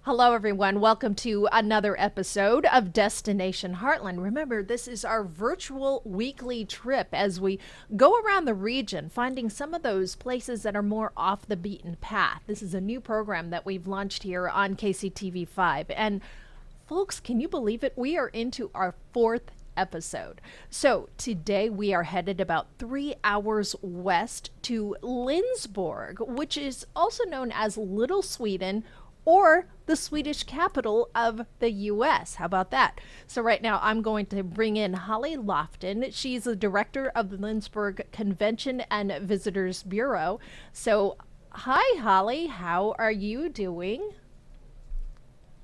Hello, everyone. Welcome to another episode of Destination Heartland. Remember, this is our virtual weekly trip as we go around the region, finding some of those places that are more off the beaten path. This is a new program that we've launched here on KCTV5. And folks, can you believe it? We are into our fourth episode. So today we are headed about 3 hours west to Lindsborg, which is also known as Little Sweden or the Swedish capital of the US. How about that? So right now I'm going to bring in Holly Lofton. She's the director of the Lindsborg Convention and Visitors Bureau. So hi Holly, how are you doing?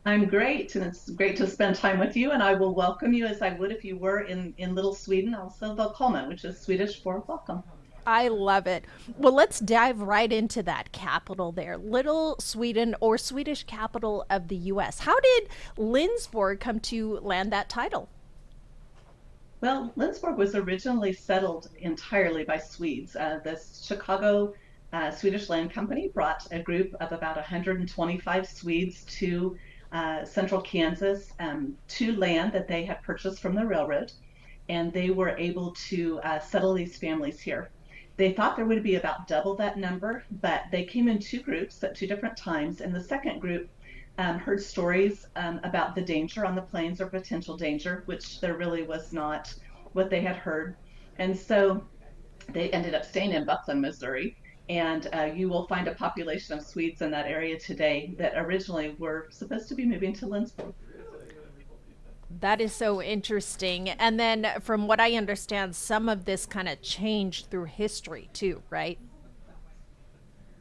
I'm great, and it's great to spend time with you. And I will welcome you as I would if you were in Little Sweden, also Välkommen, which is Swedish for welcome. I love it. Well, let's dive right into that capital there, Little Sweden, or Swedish capital of the US. How did Lindsborg come to land that title? Well, Lindsborg was originally settled entirely by Swedes. The Chicago Swedish Land Company brought a group of about 125 Swedes to central Kansas to land that they had purchased from the railroad, and they were able to settle these families here. They thought there would be about double that number, but they came in two groups at two different times. And the second group heard stories about the danger on the plains or potential danger, which there really was not what they had heard. And so they ended up staying in Buckland, Missouri. And you will find a population of Swedes in that area today that originally were supposed to be moving to Lindsborg. That is so interesting. And then, from what I understand, some of this kind of changed through history too, right?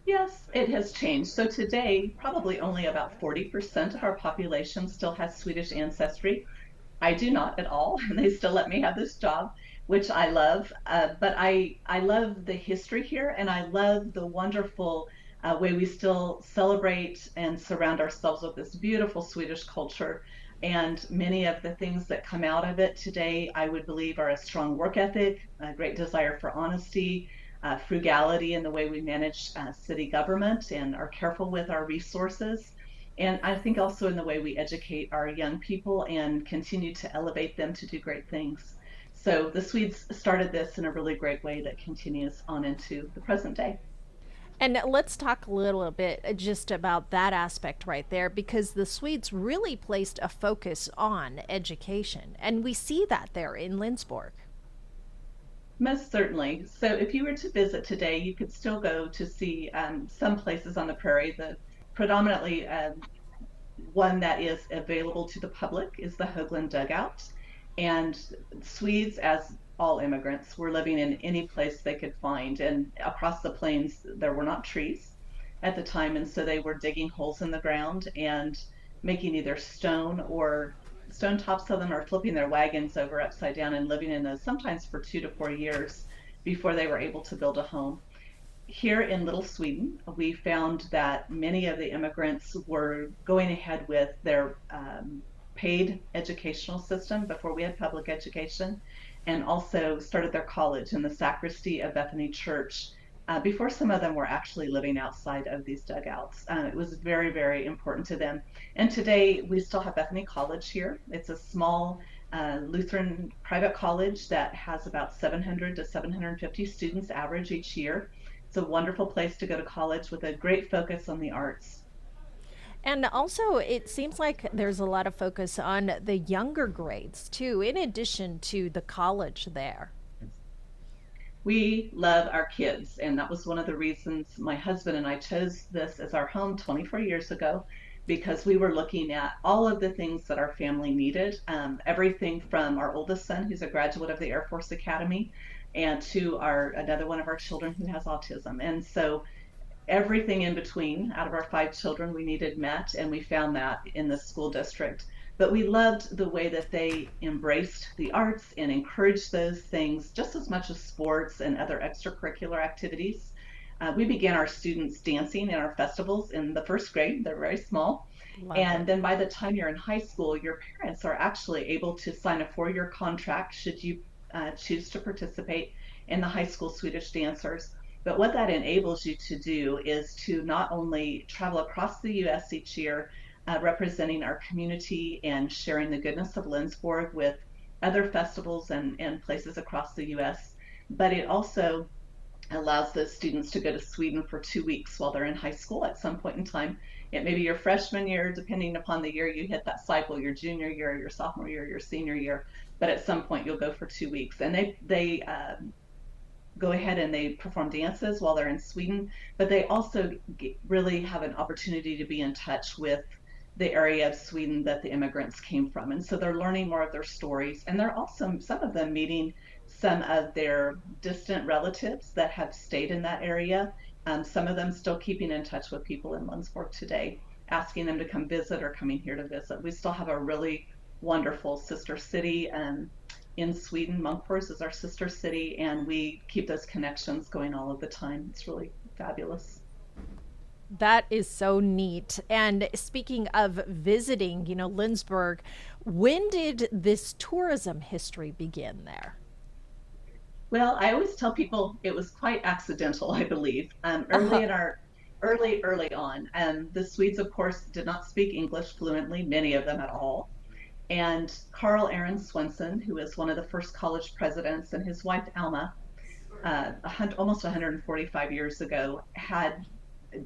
Yes, it has changed. So today, probably only about 40% of our population still has Swedish ancestry. I do not at all. They still let me have this job, which I love. But I love the history here, and I love the wonderful way we still celebrate and surround ourselves with this beautiful Swedish culture. And many of the things that come out of it today, I would believe, are a strong work ethic, a great desire for honesty, frugality in the way we manage city government and are careful with our resources. And I think also in the way we educate our young people and continue to elevate them to do great things. So the Swedes started this in a really great way that continues on into the present day. And let's talk a little bit just about that aspect right there, because the Swedes really placed a focus on education. And we see that there in Lindsborg. Most certainly. So if you were to visit today, you could still go to see some places on the prairie. The predominantly one that is available to the public is the Högland dugout. And Swedes, as all immigrants, were living in any place they could find. And across the plains, there were not trees at the time. And so they were digging holes in the ground and making either stone tops of them or flipping their wagons over upside down and living in those sometimes for 2 to 4 years before they were able to build a home. Here in Little Sweden, we found that many of the immigrants were going ahead with their paid educational system before we had public education, and also started their college in the sacristy of Bethany Church before some of them were actually living outside of these dugouts. It was very, very important to them. And today we still have Bethany College here. It's a small Lutheran private college that has about 700 to 750 students average each year. It's a wonderful place to go to college with a great focus on the arts. And also, it seems like there's a lot of focus on the younger grades too, in addition to the college there. We love our kids, and that was one of the reasons my husband and I chose this as our home 24 years ago, because we were looking at all of the things that our family needed, everything from our oldest son, who's a graduate of the Air Force Academy, and to our another one of our children who has autism. And so everything in between out of our five children we needed met, and we found that in the school district. But we loved the way that they embraced the arts and encouraged those things just as much as sports and other extracurricular activities. We began our students dancing in our festivals in the first grade. They're very small. Love it. And then by the time you're in high school, your parents are actually able to sign a 4-year contract should you choose to participate in the high school Swedish dancers. But what that enables you to do is to not only travel across the US each year, representing our community and sharing the goodness of Lindsborg with other festivals and places across the US. But it also allows those students to go to Sweden for 2 weeks while they're in high school at some point in time. It may be your freshman year, depending upon the year you hit that cycle, your junior year, your sophomore year, your senior year. But at some point you'll go for 2 weeks, and they go ahead and they perform dances while they're in Sweden. But they also really have an opportunity to be in touch with the area of Sweden that the immigrants came from. And so they're learning more of their stories. And they're also, some of them, meeting some of their distant relatives that have stayed in that area. Some of them still keeping in touch with people in Lindsborg today, asking them to come visit or coming here to visit. We still have a really wonderful sister city in Sweden. Munkfors is our sister city, and we keep those connections going all of the time. It's really fabulous. That is so neat. And speaking of visiting, Lindsborg, when did this tourism history begin there? Well, I always tell people it was quite accidental, I believe. Uh-huh. Early in our early on, the Swedes, of course, did not speak English fluently, many of them at all. And Carl Aaron Swenson, who is one of the first college presidents, and his wife Alma, almost 145 years ago, had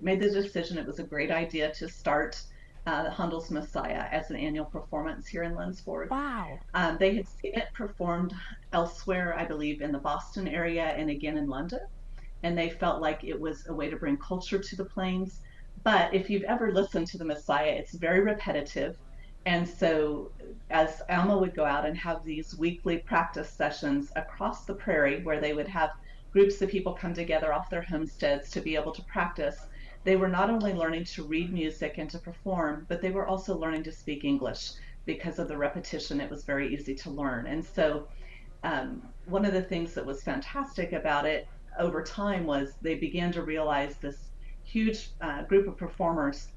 made the decision it was a great idea to start Handel's Messiah as an annual performance here in Lindsborg. Wow. They had seen it performed elsewhere, I believe, in the Boston area and again in London, and they felt like it was a way to bring culture to the plains. But if you've ever listened to the Messiah, it's very repetitive. And so, as Alma would go out and have these weekly practice sessions across the prairie, where they would have groups of people come together off their homesteads to be able to practice, they were not only learning to read music and to perform, but they were also learning to speak English because of the repetition. It was very easy to learn. And so, one of the things that was fantastic about it over time was they began to realize this huge group of performers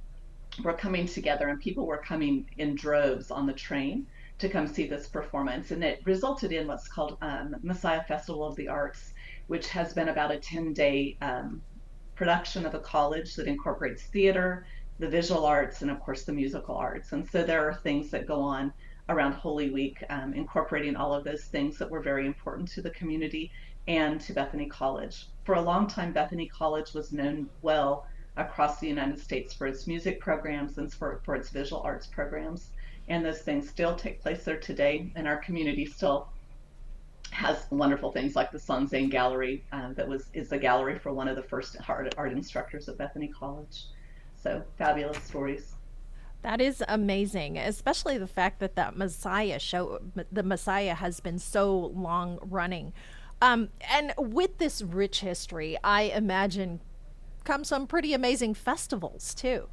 were coming together, and people were coming in droves on the train to come see this performance. And it resulted in what's called Messiah Festival of the Arts, which has been about a 10-day production of a college that incorporates theater, the visual arts, and of course the musical arts. And so there are things that go on around Holy Week, incorporating all of those things that were very important to the community and to Bethany College. For a long time, Bethany College was known well across the United States for its music programs and for its visual arts programs. And those things still take place there today, and our community still has wonderful things like the Sanzane Gallery is the gallery for one of the first art instructors at Bethany College. So fabulous stories. That is amazing, especially the fact that the Messiah has been so long running. And with this rich history, I imagine come some pretty amazing festivals too.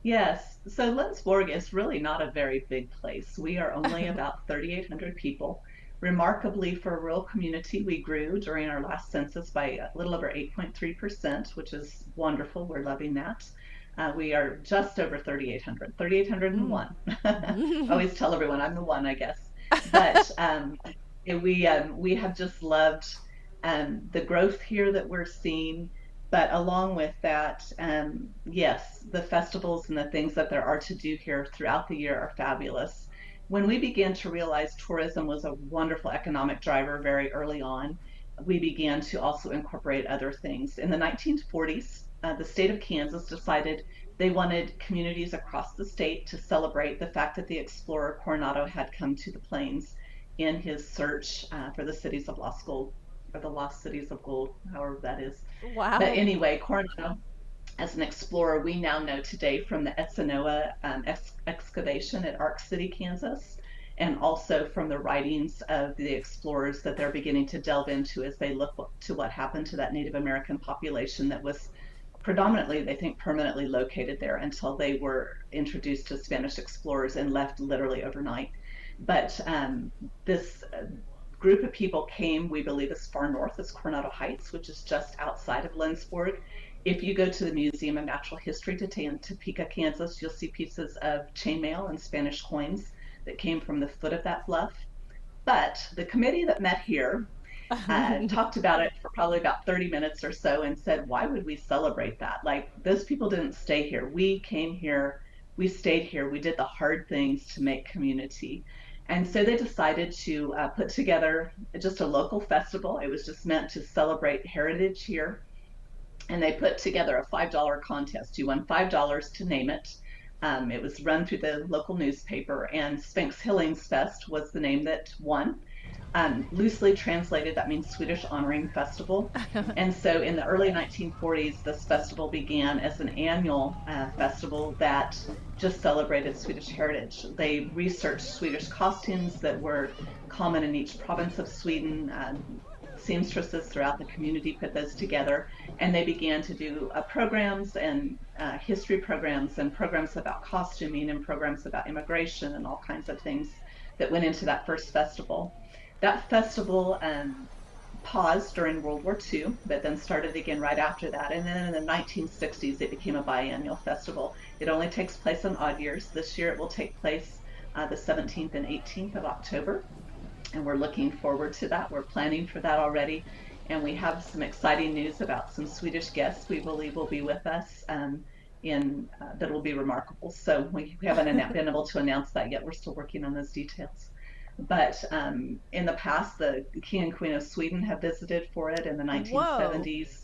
Yes, so Lindsborg is really not a very big place. We are only about 3,800 people. Remarkably, for a rural community, we grew during our last census by a little over 8.3%, which is wonderful. We're loving that. We are just over 3,800, 3,801. I always tell everyone I'm the one, I guess. But we have just loved the growth here that we're seeing. But along with that, yes, the festivals and the things that there are to do here throughout the year are fabulous. When we began to realize tourism was a wonderful economic driver very early on, we began to also incorporate other things. In the 1940s, the state of Kansas decided they wanted communities across the state to celebrate the fact that the explorer Coronado had come to the plains in his search for the cities of lost gold, or the lost cities of gold, however that is. But Wow. anyway, Coronado, as an explorer, we now know today from the Etzanoa excavation at Ark City, Kansas, and also from the writings of the explorers that they're beginning to delve into as they look to what happened to that Native American population that was predominantly, they think, permanently located there until they were introduced to Spanish explorers and left literally overnight. But this group of people came, we believe, as far north as Coronado Heights, which is just outside of Lindsborg. If you go to the Museum of Natural History in Topeka, Kansas, you'll see pieces of chainmail and Spanish coins that came from the foot of that bluff. But the committee that met here talked about it for probably about 30 minutes or so and said, why would we celebrate that? Like, those people didn't stay here. We came here we stayed here. We did the hard things to make community. And so they decided to put together just a local festival. It was just meant to celebrate heritage here, and they put together a $5 contest. You won $5 to name it. It was run through the local newspaper, and Spanx Hillingsfest was the name that won. Loosely translated, that means Swedish Honoring Festival. And so in the early 1940s, this festival began as an annual festival that just celebrated Swedish heritage. They researched Swedish costumes that were common in each province of Sweden. Seamstresses throughout the community put those together, and they began to do programs and history programs and programs about costuming and programs about immigration and all kinds of things that went into that first festival. That festival paused during World War II, but then started again right after that. And then in the 1960s, it became a biennial festival. It only takes place on odd years. This year it will take place the 17th and 18th of October. And we're looking forward to that. We're planning for that already. And we have some exciting news about some Swedish guests we believe will be with us that will be remarkable. So we haven't been able to announce that yet. We're still working on those details. But in the past, the King and Queen of Sweden have visited for it in the 1970s.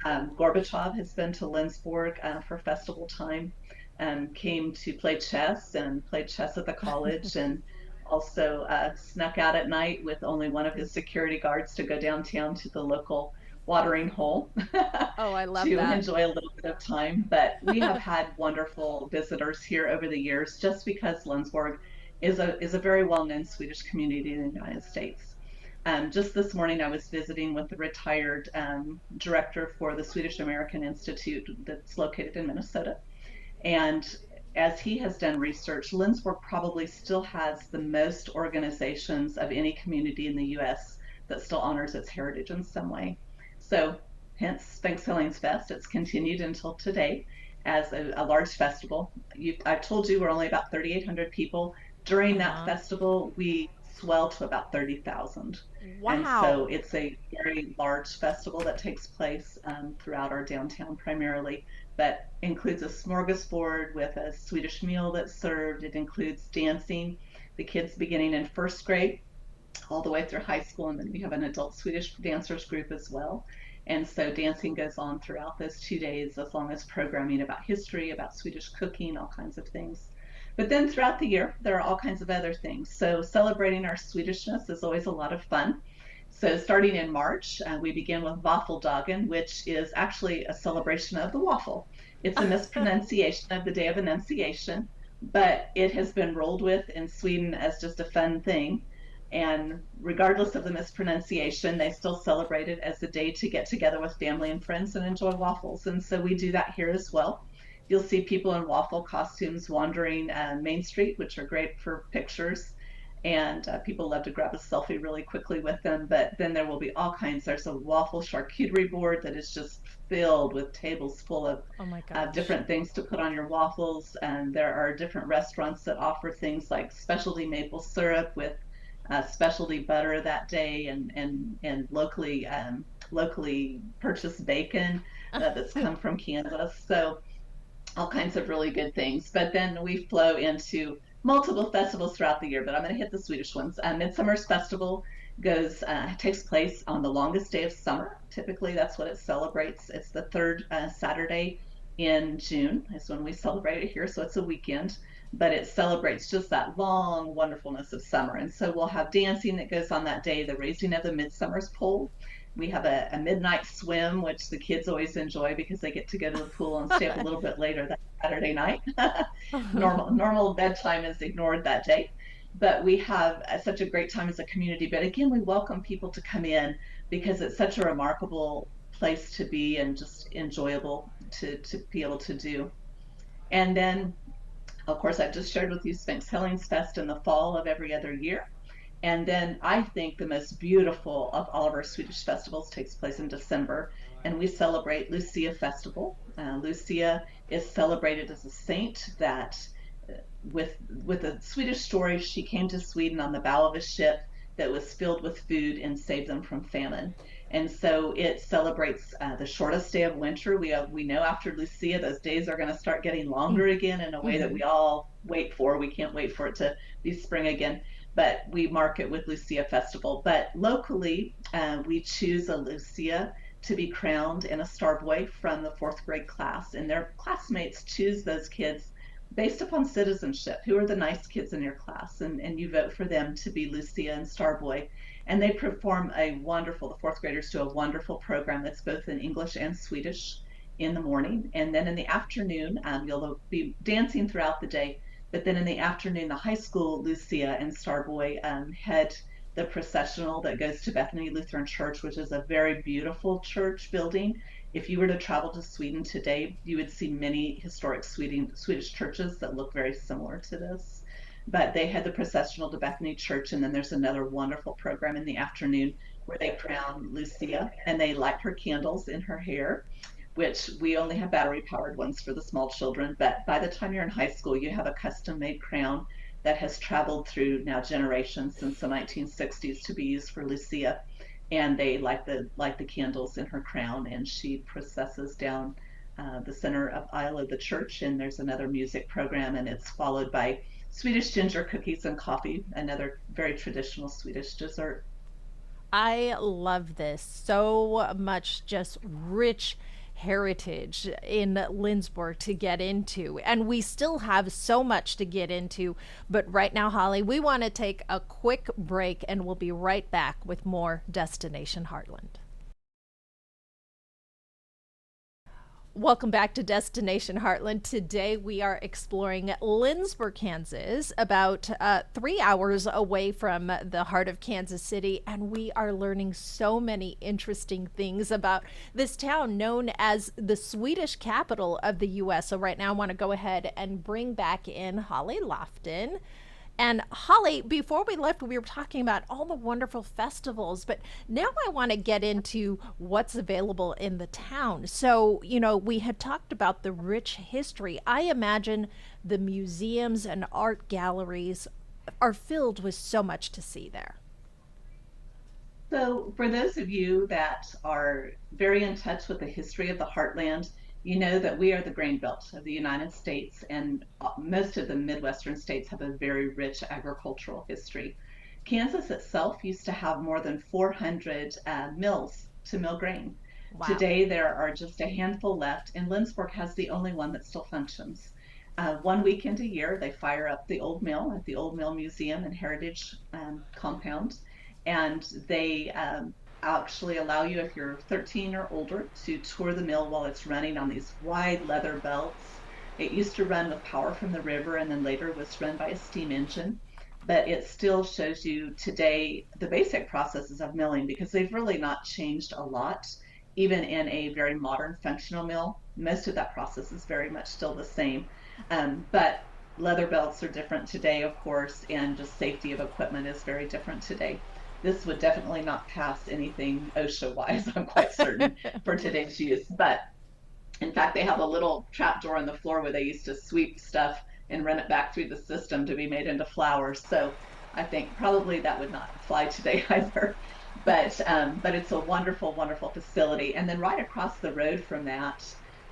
Gorbachev has been to Lindsborg for festival time, came to play chess and played chess at the college, and also snuck out at night with only one of his security guards to go downtown to the local watering hole Oh, I love to that. enjoy a little bit of time. But we have had wonderful visitors here over the years, just because Lindsborg is a very well-known Swedish community in the United States. Just this morning, I was visiting with the retired director for the Swedish American Institute that's located in Minnesota. And as he has done research, Lindsborg probably still has the most organizations of any community in the U.S. that still honors its heritage in some way. So hence Spanx Hillingsfest. It's continued until today as a large festival. I've told you we're only about 3,800 people. During that festival, we swell to about 30,000. Wow. And so it's a very large festival that takes place throughout our downtown primarily, but includes a smorgasbord with a Swedish meal that's served. It includes dancing, the kids beginning in first grade all the way through high school, and then we have an adult Swedish dancers group as well. And so dancing goes on throughout those 2 days, as long as programming about history, about Swedish cooking, all kinds of things. But then throughout the year, there are all kinds of other things. So celebrating our Swedishness is always a lot of fun. So starting in March, we begin with Waffeldagen, which is actually a celebration of the waffle. It's a mispronunciation of the Day of Annunciation, but it has been rolled with in Sweden as just a fun thing. And regardless of the mispronunciation, they still celebrate it as a day to get together with family and friends and enjoy waffles. And so we do that here as well. You'll see people in waffle costumes wandering Main Street, which are great for pictures. And people love to grab a selfie really quickly with them. But then there will be all kinds. There's a waffle charcuterie board that is just filled with tables full of different things to put on your waffles. And there are different restaurants that offer things like specialty maple syrup with specialty butter that day, and locally purchased bacon that's come from Kansas. So all kinds of really good things. But then we flow into multiple festivals throughout the year, but I'm going to hit the Swedish ones. Midsummer's Festival takes place on the longest day of summer. Typically, that's what it celebrates. It's the third Saturday in June is when we celebrate it here, so it's a weekend. But it celebrates just that long wonderfulness of summer. And so we'll have dancing that goes on that day, the raising of the Midsummer's pole. We have a midnight swim, which the kids always enjoy because they get to go to the pool and stay up a little bit later that Saturday night. Normal bedtime is ignored that day. But we have such a great time as a community. But again, we welcome people to come in because it's such a remarkable place to be and just enjoyable to be able to do. And then, of course, I've just shared with you Spanx Hillingsfest in the fall of every other year. And then I think the most beautiful of all of our Swedish festivals takes place in December, and we celebrate Lucia Festival. Lucia is celebrated as a saint that, with a Swedish story, she came to Sweden on the bow of a ship that was filled with food and saved them from famine. And so it celebrates the shortest day of winter. We know after Lucia, those days are going to start getting longer again in a way that Mm-hmm. we all wait for. We can't wait for it to be spring again, but we mark it with Lucia Festival. But locally, we choose a Lucia to be crowned in a Star Boy from the fourth grade class, and their classmates choose those kids based upon citizenship. Who are the nice kids in your class? And you vote for them to be Lucia and Star Boy. And they perform the fourth graders do a wonderful program that's both in English and Swedish in the morning. And then in the afternoon, you'll be dancing throughout the day. But then in the afternoon, the high school Lucia and Starboy head the processional that goes to Bethany Lutheran Church, which is a very beautiful church building. If you were to travel to Sweden today, you would see many historic Swedish churches that look very similar to this. But they had the processional to Bethany Church, and then there's another wonderful program in the afternoon where they crown Lucia and they light her candles in her hair, which we only have battery powered ones for the small children. But by the time you're in high school, you have a custom made crown that has traveled through now generations since the 1960s to be used for Lucia. And they light the candles in her crown, and she processes down the center of aisle of the church. And there's another music program, and it's followed by Swedish ginger cookies and coffee, another very traditional Swedish dessert. I love this so much, just rich heritage in Lindsborg to get into. And we still have so much to get into. But right now, Holly, we want to take a quick break and we'll be right back with more Destination Heartland. Welcome back to Destination Heartland. Today we are exploring Lindsborg, Kansas, about 3 hours away from the heart of Kansas City, and we are learning so many interesting things about this town known as the Swedish capital of the U.S. So right now I want to go ahead and bring back in Holly Lofton. And Holly, before we left, we were talking about all the wonderful festivals, but now I want to get into what's available in the town. So, we had talked about the rich history. I imagine the museums and art galleries are filled with so much to see there. So, for those of you that are very in touch with the history of the heartland, you know that we are the grain belt of the United States, and most of the Midwestern states have a very rich agricultural history. Kansas itself used to have more than 400 mills to mill grain. Wow. Today, there are just a handful left, and Lindsborg has the only one that still functions. One weekend a year, they fire up the old mill at the Old Mill Museum and Heritage Compound, and they actually allow you, if you're 13 or older, to tour the mill while it's running on these wide leather belts. It used to run with power from the river and then later was run by a steam engine. But it still shows you today the basic processes of milling because they've really not changed a lot. Even in a very modern functional mill, most of that process is very much still the same. But leather belts are different today, of course, and just safety of equipment is very different today. This would definitely not pass anything OSHA wise, I'm quite certain, for today's use. But in fact, they have a little trap door on the floor where they used to sweep stuff and run it back through the system to be made into flour. So I think probably that would not fly today either. But it's a wonderful, wonderful facility. And then right across the road from that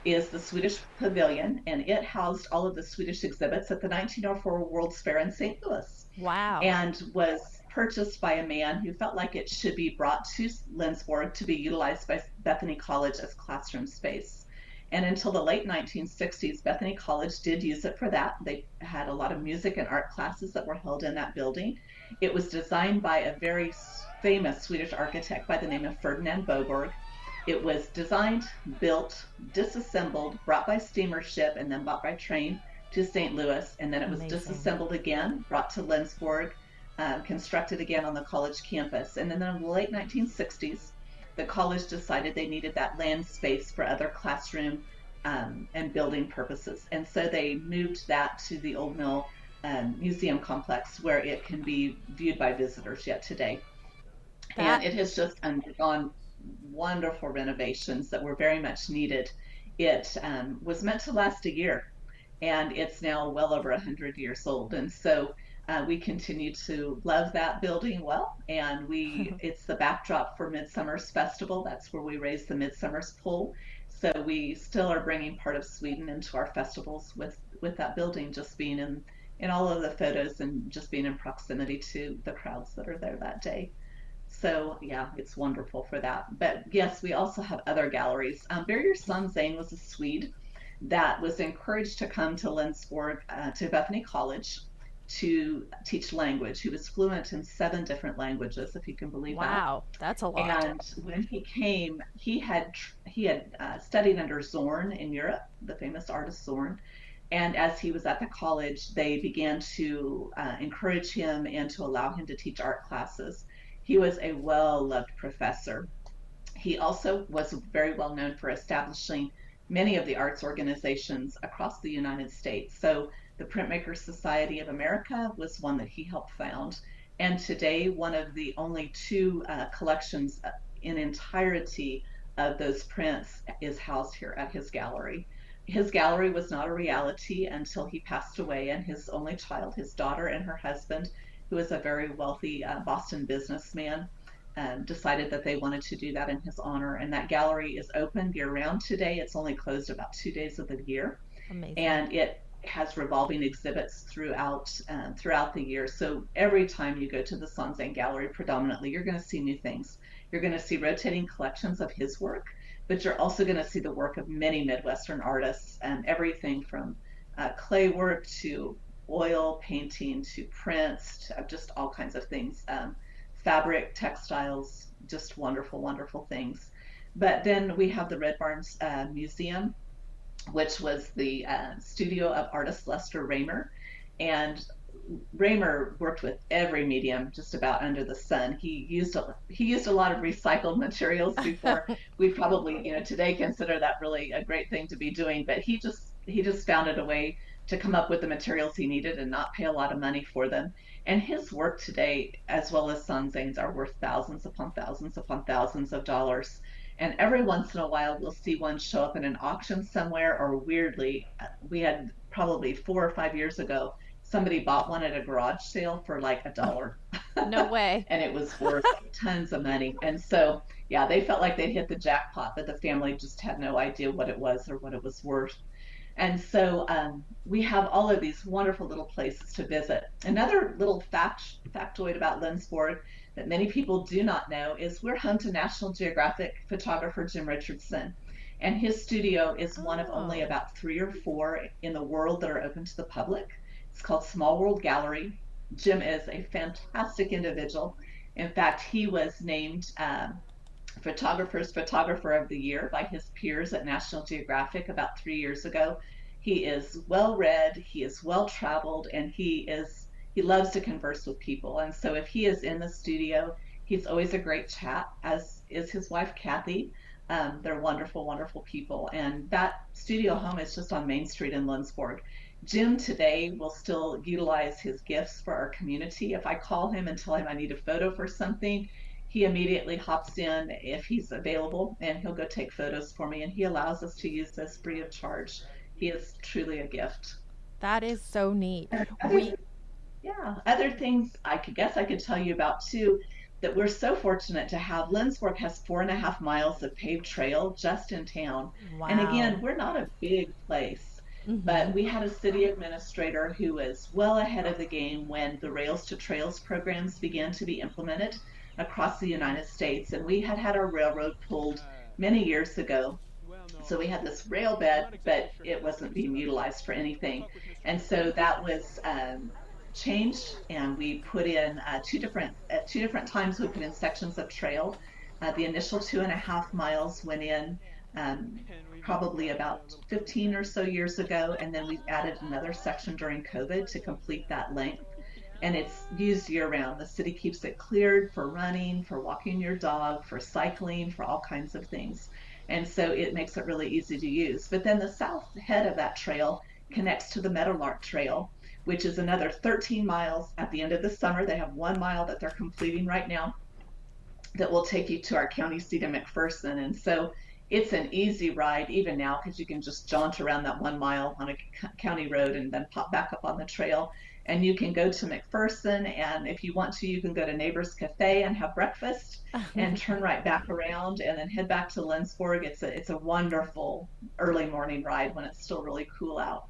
is the Swedish Pavilion, and it housed all of the Swedish exhibits at the 1904 World's Fair in St. Louis, Wow. and was purchased by a man who felt like it should be brought to Lindsborg to be utilized by Bethany College as classroom space. And until the late 1960s, Bethany College did use it for that. They had a lot of music and art classes that were held in that building. It was designed by a very famous Swedish architect by the name of Ferdinand Boberg. It was designed, built, disassembled, brought by steamer ship, and then brought by train to St. Louis. And then it was Amazing. disassembled again, brought to Lindsborg, constructed again on the college campus. And then in the late 1960s, the college decided they needed that land space for other classroom and building purposes. And so they moved that to the Old Mill Museum complex where it can be viewed by visitors yet today. And That it has just undergone wonderful renovations that were very much needed. It was meant to last a year, and it's now well over 100 years old. And so We continue to love that building well, and it's the backdrop for Midsummer's Festival. That's where we raise the Midsummer's pole. So we still are bringing part of Sweden into our festivals with that building just being in all of the photos and just being in proximity to the crowds that are there that day. So yeah, it's wonderful for that. But yes, we also have other galleries. Birger Zane was a Swede that was encouraged to come to Lindsborg, to Bethany College, to teach language. He was fluent in 7 different languages, if you can believe that. Wow, that's a lot. And when he came, he had studied under Zorn in Europe, the famous artist Zorn. And as he was at the college, they began to encourage him and to allow him to teach art classes. He was a well-loved professor. He also was very well known for establishing many of the arts organizations across the United States. So the Printmakers Society of America was one that he helped found. And today, one of the only 2 collections in entirety of those prints is housed here at his gallery. His gallery was not a reality until he passed away, and his only child, his daughter and her husband, who is a very wealthy Boston businessman, decided that they wanted to do that in his honor. And that gallery is open year round today. It's only closed about 2 days of the year. Amazing. And it has revolving exhibits throughout the year. So every time you go to the Sanzane Gallery, predominantly, you're going to see new things. You're going to see rotating collections of his work, but you're also going to see the work of many Midwestern artists, and everything from clay work to oil painting to prints to just all kinds of things, fabric, textiles, just wonderful, wonderful things. But then we have the Red Barns Museum, which was the studio of artist Lester Raymer. And Raymer worked with every medium just about under the sun. He used a lot of recycled materials before we probably, today consider that really a great thing to be doing. But he just found it a way to come up with the materials he needed and not pay a lot of money for them. And his work today, as well as Sanzane's, are worth thousands upon thousands upon thousands of dollars. And every once in a while, we'll see one show up in an auction somewhere, or weirdly, we had probably 4 or 5 years ago, somebody bought one at a garage sale for like $1. No way. And it was worth tons of money. And so, yeah, they felt like they'd hit the jackpot, but the family just had no idea what it was or what it was worth. And so we have all of these wonderful little places to visit. Another little factoid about Lindsborg that many people do not know is we're home to National Geographic photographer Jim Richardson. And his studio is one of only about 3 or 4 in the world that are open to the public. It's called Small World Gallery. Jim is a fantastic individual. In fact, he was named Photographer's Photographer of the Year by his peers at National Geographic about 3 years ago. He is well read, he is well traveled, and he loves to converse with people. And so if he is in the studio, he's always a great chat, as is his wife Kathy. They're wonderful, wonderful people. And that studio home is just on Main Street in Lindsborg. Jim today will still utilize his gifts for our community. If I call him and tell him I need a photo for something, he immediately hops in if he's available, and he'll go take photos for me, and he allows us to use this free of charge. He is truly a gift. That is so neat. Other things I could tell you about too, that we're so fortunate to have. Lindsborg has 4.5 miles of paved trail just in town. Wow. And again, we're not a big place, but we had a city administrator who was well ahead of the game when the Rails to Trails programs began to be implemented across the United States. And we had our railroad pulled many years ago. So we had this rail bed, but it wasn't being utilized for anything. And so that was changed, and we put in at two different times we put in sections of trail. The initial 2.5 miles went in probably about 15 or so years ago, and then we added another section during COVID to complete that length. And it's used year round. The city keeps it cleared for running, for walking your dog, for cycling, for all kinds of things. And so it makes it really easy to use. But then the south head of that trail connects to the Meadowlark Trail, which is another 13 miles at the end of the summer. They have 1 mile that they're completing right now that will take you to our county seat in McPherson. And so It's an easy ride even now because you can just jaunt around that 1 mile on a county road and then pop back up on the trail. And you can go to McPherson, and if you want to, you can go to Neighbors Cafe and have breakfast and turn right back around and then head back to Lindsborg. It's a wonderful early morning ride when it's still really cool out,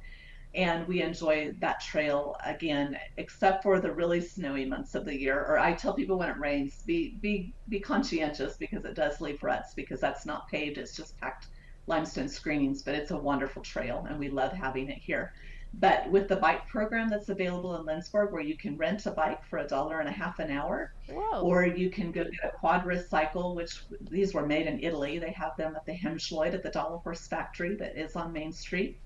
and we enjoy that trail again, except for the really snowy months of the year. Or I tell people when it rains, be conscientious because it does leave ruts because that's not paved; it's just packed limestone screenings. But it's a wonderful trail, and we love having it here. But with the bike program that's available in Lindsborg, where you can rent a bike for $1.50 an hour, Whoa. or you can go get a quad cycle, which these were made in Italy. They have them at the Hemschleut at the Dollar Horse Factory that is on Main Street.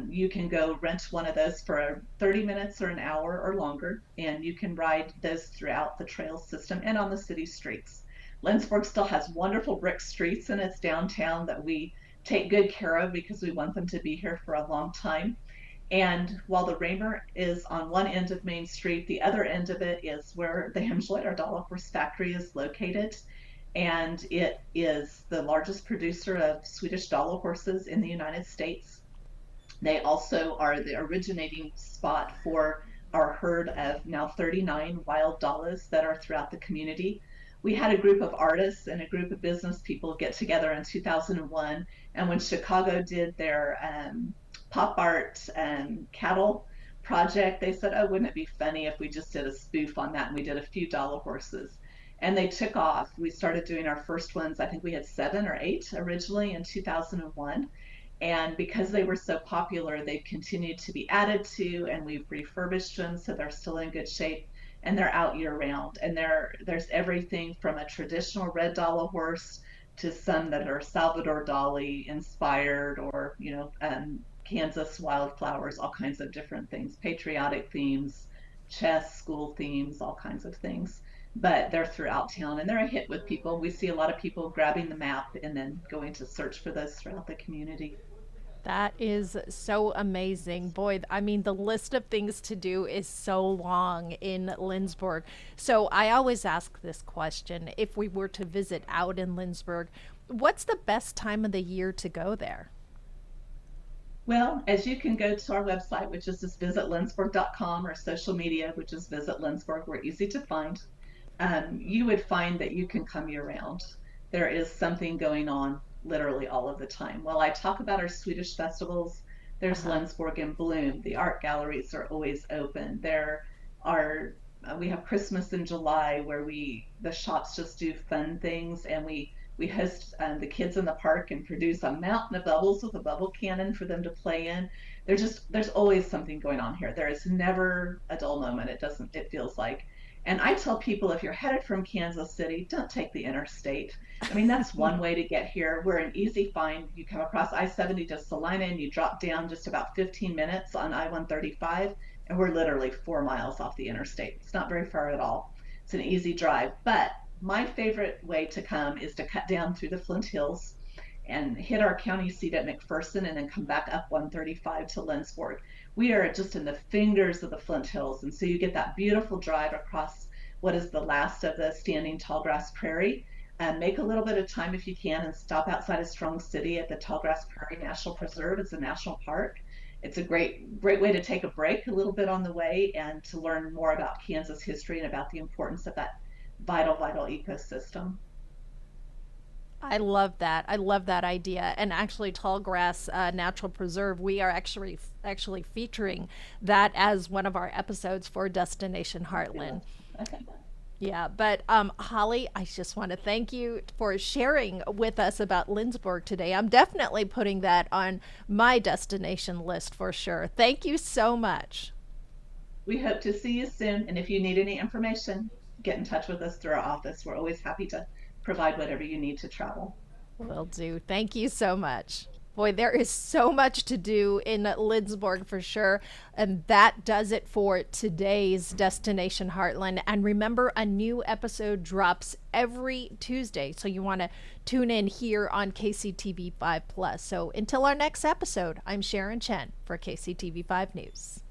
You can go rent one of those for 30 minutes or an hour or longer, and you can ride those throughout the trail system and on the city streets. Lindsborg still has wonderful brick streets in its downtown that we take good care of because we want them to be here for a long time. And while the Raymer is on one end of Main Street, the other end of it is where the Hemschleut or Dollar Horse Factory is located. And it is the largest producer of Swedish dollar horses in the United States. They also are the originating spot for our herd of now 39 wild dollas that are throughout the community. We had a group of artists and a group of business people get together in 2001, and when Chicago did their pop art cattle project, they said, "Oh, wouldn't it be funny if we just did a spoof on that?" And we did a few dollar horses, and they took off. We started doing our first ones. I think we had 7 or 8 originally in 2001, and because they were so popular, they've continued to be added to, and we've refurbished them so they're still in good shape, and they're out year round. And there's everything from a traditional red dollar horse to some that are Salvador Dali inspired, or Kansas wildflowers, all kinds of different things, patriotic themes, chess, school themes, all kinds of things. But they're throughout town and they're a hit with people. We see a lot of people grabbing the map and then going to search for those throughout the community. That is so amazing. Boy, I mean, the list of things to do is so long in Lindsborg. So I always ask this question, if we were to visit out in Lindsborg, what's the best time of the year to go there? Well, as you can go to our website, which is just visitlindsborg.com, or social media, which is Visit Lindsborg, we're easy to find. You would find that you can come year round. There is something going on literally all of the time. While I talk about our Swedish festivals, there's Uh-huh. Lindsborg in bloom. The art galleries are always open. There are We have Christmas in July where the shops just do fun things, and we host the kids in the park and produce a mountain of bubbles with a bubble cannon for them to play in. There's always something going on here. There is never a dull moment. It feels like. And I tell people, if you're headed from Kansas City, don't take the interstate. I mean, that's one way to get here. We're an easy find. You come across I-70 to Salina and you drop down just about 15 minutes on I-135, and we're literally 4 miles off the interstate. It's not very far at all. It's an easy drive. But my favorite way to come is to cut down through the Flint Hills and hit our county seat at McPherson and then come back up 135 to Lindsborg. We are just in the fingers of the Flint Hills, and so you get that beautiful drive across what is the last of the standing tallgrass prairie. And make a little bit of time if you can and stop outside of Strong City at the Tallgrass Prairie National Preserve. It's a national park. It's a great way to take a break a little bit on the way and to learn more about Kansas history and about the importance of that vital ecosystem. I love that. I love that idea. And actually, Tallgrass Natural Preserve, we are actually featuring that as one of our episodes for Destination Heartland. Fabulous. Okay. Yeah, but Holly, I just want to thank you for sharing with us about Lindsborg today. I'm definitely putting that on my destination list for sure. Thank you so much. We hope to see you soon. And if you need any information, get in touch with us through our office. We're always happy to provide whatever you need to travel. Will do. Thank you so much. Boy, there is so much to do in Lindsborg for sure. And that does it for today's Destination Heartland. And remember, a new episode drops every Tuesday. So you want to tune in here on KCTV 5 Plus. So until our next episode, I'm Sharon Chen for KCTV 5 News.